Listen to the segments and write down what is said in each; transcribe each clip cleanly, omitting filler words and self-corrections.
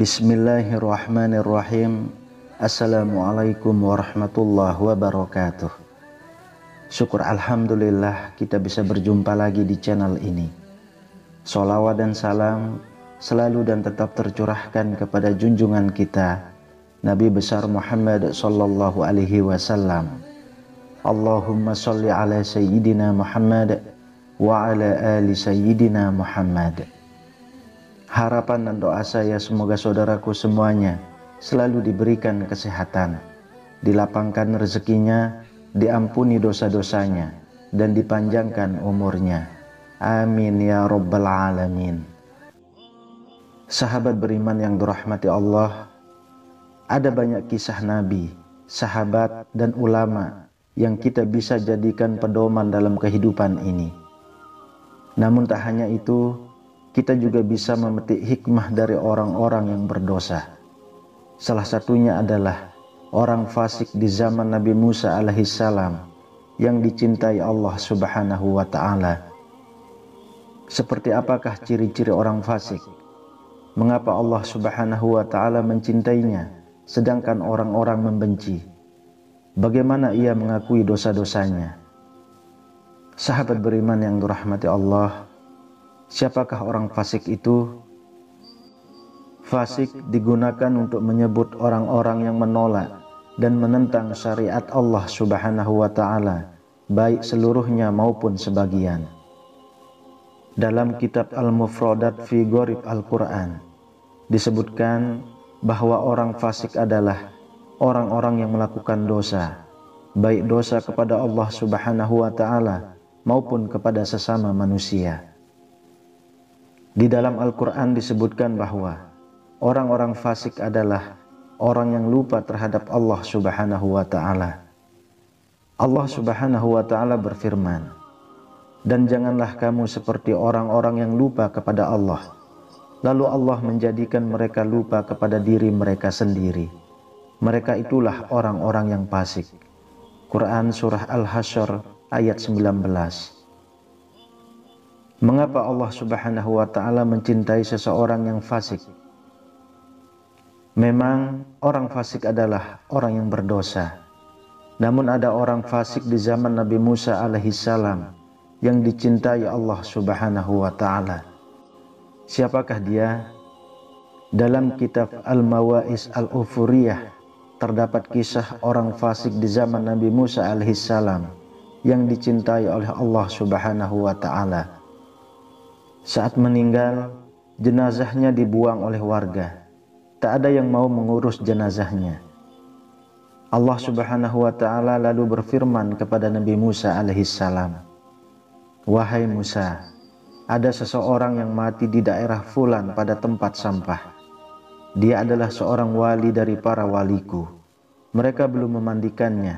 Bismillahirrahmanirrahim. Assalamualaikum warahmatullahi wabarakatuh. Syukur alhamdulillah kita bisa berjumpa lagi di channel ini. Sholawat dan salam selalu dan tetap tercurahkan kepada junjungan kita Nabi besar Muhammad sallallahu alaihi wasallam. Allahumma sholli ala sayyidina Muhammad wa ala ali sayyidina Muhammad. Harapan dan doa saya semoga saudaraku semuanya selalu diberikan kesehatan, dilapangkan rezekinya, diampuni dosa-dosanya, dan dipanjangkan umurnya. Amin ya rabbal alamin. Sahabat beriman yang dirahmati Allah, ada banyak kisah nabi, sahabat, dan ulama yang kita bisa jadikan pedoman dalam kehidupan ini. Namun tak hanya itu, kita juga bisa memetik hikmah dari orang-orang yang berdosa. Salah satunya adalah orang fasik di zaman Nabi Musa alaihissalam yang dicintai Allah subhanahu wa ta'ala. Seperti apakah ciri-ciri orang fasik? Mengapa Allah subhanahu wa ta'ala mencintainya sedangkan orang-orang membenci? Bagaimana ia mengakui dosa-dosanya? Sahabat beriman yang dirahmati Allah, siapakah orang fasik itu? Fasik digunakan untuk menyebut orang-orang yang menolak dan menentang syariat Allah subhanahu wa ta'ala, baik seluruhnya maupun sebagian. Dalam kitab Al-Mufradat fi Gharib Al-Quran disebutkan bahwa orang fasik adalah orang-orang yang melakukan dosa, baik dosa kepada Allah subhanahu wa ta'ala maupun kepada sesama manusia. Di dalam Al-Quran disebutkan bahwa orang-orang fasik adalah orang yang lupa terhadap Allah subhanahu wa ta'ala. Allah subhanahu wa ta'ala berfirman, "Dan janganlah kamu seperti orang-orang yang lupa kepada Allah, lalu Allah menjadikan mereka lupa kepada diri mereka sendiri. Mereka itulah orang-orang yang fasik." Quran Surah Al-Hasyr ayat 19. Mengapa Allah subhanahu wa ta'ala mencintai seseorang yang fasik? Memang orang fasik adalah orang yang berdosa. Namun ada orang fasik di zaman Nabi Musa alaihissalam yang dicintai Allah subhanahu wa ta'ala. Siapakah dia? Dalam kitab Al-Mawa'is Al-Ufuriyah terdapat kisah orang fasik di zaman Nabi Musa alaihissalam yang dicintai oleh Allah subhanahu wa ta'ala. Saat meninggal, jenazahnya dibuang oleh warga. Tak ada yang mau mengurus jenazahnya. Allah subhanahu wa ta'ala lalu berfirman kepada Nabi Musa alaihissalam, "Wahai Musa, ada seseorang yang mati di daerah Fulan pada tempat sampah. Dia adalah seorang wali dari para waliku. Mereka belum memandikannya,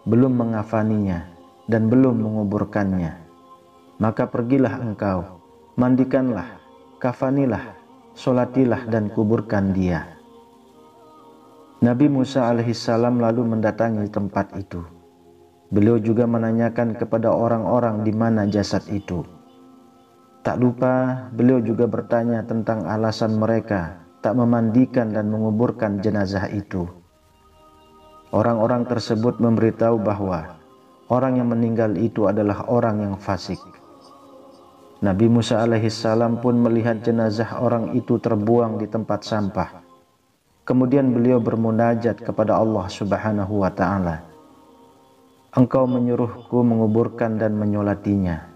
belum mengafaninya, dan belum menguburkannya. Maka pergilah engkau, mandikanlah, kafanilah, solatilah, dan kuburkan dia." Nabi Musa alaihissalam lalu mendatangi tempat itu. Beliau juga menanyakan kepada orang-orang di mana jasad itu. Tak lupa beliau juga bertanya tentang alasan mereka tak memandikan dan menguburkan jenazah itu. Orang-orang tersebut memberitahu bahwa orang yang meninggal itu adalah orang yang fasik. Nabi Musa alaihissalam pun melihat jenazah orang itu terbuang di tempat sampah. Kemudian beliau bermunajat kepada Allah subhanahu wa ta'ala, "Engkau menyuruhku menguburkan dan menyolatinya,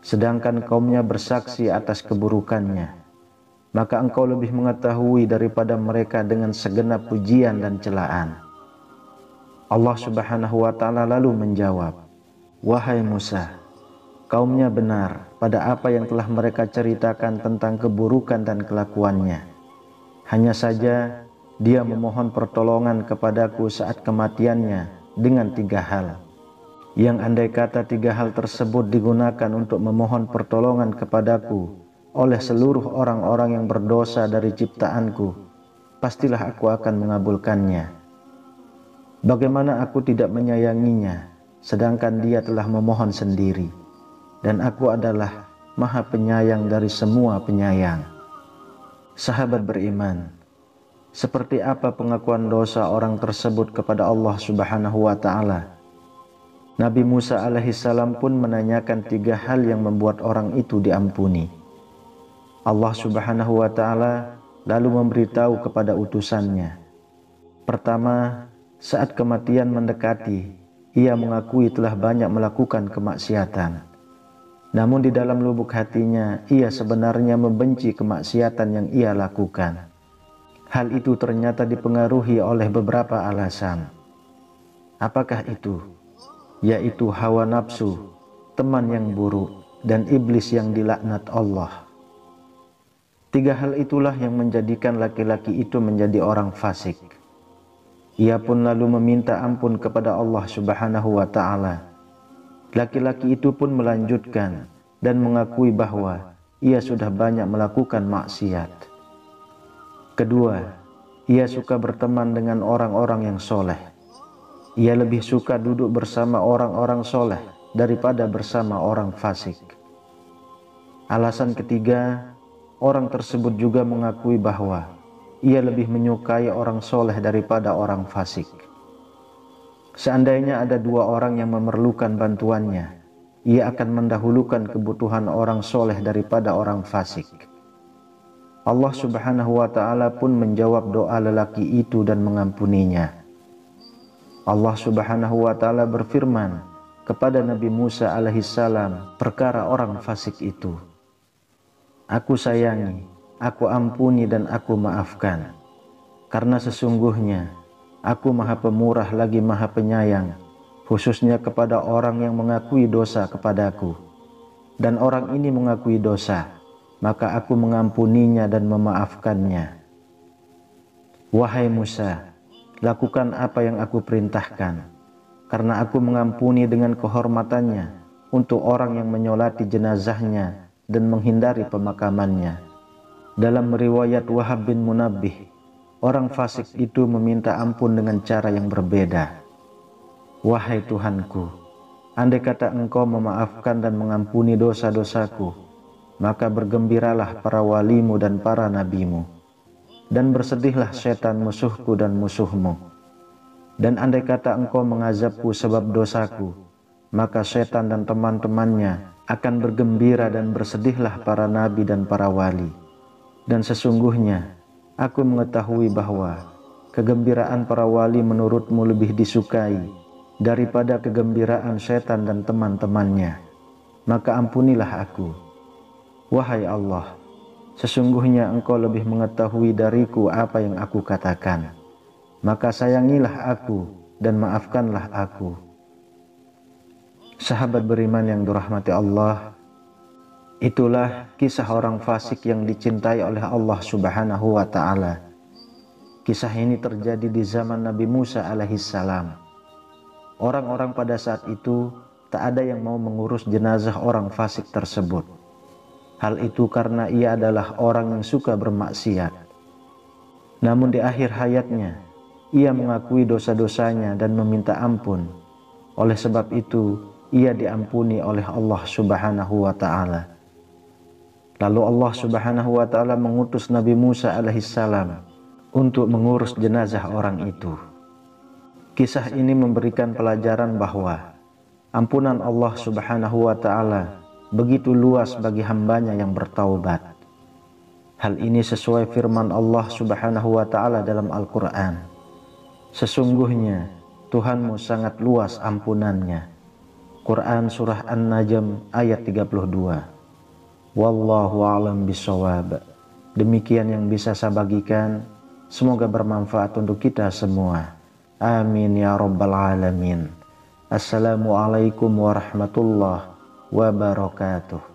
sedangkan kaumnya bersaksi atas keburukannya. Maka engkau lebih mengetahui daripada mereka dengan segenap pujian dan celaan." Allah subhanahu wa ta'ala lalu menjawab, "Wahai Musa, kaumnya benar pada apa yang telah mereka ceritakan tentang keburukan dan kelakuannya. Hanya saja dia memohon pertolongan kepadaku saat kematiannya dengan 3 hal. yang andai kata 3 hal tersebut digunakan untuk memohon pertolongan kepadaku oleh seluruh orang-orang yang berdosa dari ciptaanku, pastilah aku akan mengabulkannya. Bagaimana aku tidak menyayanginya, sedangkan dia telah memohon sendiri, dan aku adalah Maha Penyayang dari semua penyayang. Sahabat beriman, seperti apa pengakuan dosa orang tersebut kepada Allah Subhanahu wa Ta'ala? Nabi Musa alaihissalam pun menanyakan 3 hal yang membuat orang itu diampuni. Allah Subhanahu wa Ta'ala lalu memberitahu kepada utusannya. Pertama, saat kematian mendekati, ia mengakui telah banyak melakukan kemaksiatan. Namun di dalam lubuk hatinya, ia sebenarnya membenci kemaksiatan yang ia lakukan. Hal itu ternyata dipengaruhi oleh beberapa alasan. Apakah itu? Yaitu hawa nafsu, teman yang buruk, dan iblis yang dilaknat Allah. 3 hal itulah yang menjadikan laki-laki itu menjadi orang fasik. Ia pun lalu meminta ampun kepada Allah Subhanahu wa Ta'ala. Laki-laki itu pun melanjutkan dan mengakui bahwa ia sudah banyak melakukan maksiat. Kedua, ia suka berteman dengan orang-orang yang soleh. Ia lebih suka duduk bersama orang-orang soleh daripada bersama orang fasik. Alasan ketiga, orang tersebut juga mengakui bahwa ia lebih menyukai orang soleh daripada orang fasik. Seandainya ada 2 orang yang memerlukan bantuannya, ia akan mendahulukan kebutuhan orang soleh daripada orang fasik. Allah Subhanahu wa Ta'ala pun menjawab doa lelaki itu dan mengampuninya. Allah Subhanahu wa Ta'ala berfirman kepada Nabi Musa alaihissalam perkara orang fasik itu. Aku sayangi, aku ampuni dan aku maafkan, karena sesungguhnya aku Maha Pemurah lagi Maha Penyayang, khususnya kepada orang yang mengakui dosa kepadaku. Dan orang ini mengakui dosa, maka aku mengampuninya dan memaafkannya. Wahai Musa, lakukan apa yang aku perintahkan, karena aku mengampuni dengan kehormatannya untuk orang yang menyolati jenazahnya dan menghindari pemakamannya. Dalam riwayat Wahab bin Munabbih, orang fasik itu meminta ampun dengan cara yang berbeda. Wahai Tuhanku, andai kata Engkau memaafkan dan mengampuni dosa-dosaku, maka bergembiralah para walimu dan para nabimu, dan bersedihlah setan musuhku dan musuhmu. Dan andai kata Engkau mengazabku sebab dosaku, maka setan dan teman-temannya akan bergembira dan bersedihlah para nabi dan para wali. Dan sesungguhnya aku mengetahui bahwa kegembiraan para wali menurutmu lebih disukai daripada kegembiraan setan dan teman-temannya. Maka ampunilah aku. Wahai Allah, sesungguhnya Engkau lebih mengetahui dariku apa yang aku katakan. Maka sayangilah aku dan maafkanlah aku. Sahabat beriman yang dirahmati Allah, itulah kisah orang fasik yang dicintai oleh Allah Subhanahu wa Ta'ala. Kisah ini terjadi di zaman Nabi Musa alaihissalam. Orang-orang pada saat itu tak ada yang mau mengurus jenazah orang fasik tersebut. Hal itu karena ia adalah orang yang suka bermaksiat. Namun di akhir hayatnya, ia mengakui dosa-dosanya dan meminta ampun. Oleh sebab itu, ia diampuni oleh Allah Subhanahu wa Ta'ala. Lalu Allah Subhanahu wa Ta'ala mengutus Nabi Musa alaihissalam untuk mengurus jenazah orang itu. Kisah ini memberikan pelajaran bahwa ampunan Allah Subhanahu wa Ta'ala begitu luas bagi hambanya yang bertaubat. Hal ini sesuai firman Allah Subhanahu wa Ta'ala dalam Al-Quran. Sesungguhnya Tuhanmu sangat luas ampunannya. Quran Surah An-Najm ayat 32. Wallahu a'lam bishawab. Demikian yang bisa saya bagikan. Semoga bermanfaat untuk kita semua. Amin ya rabbal alamin. Assalamualaikum warahmatullahi wabarakatuh.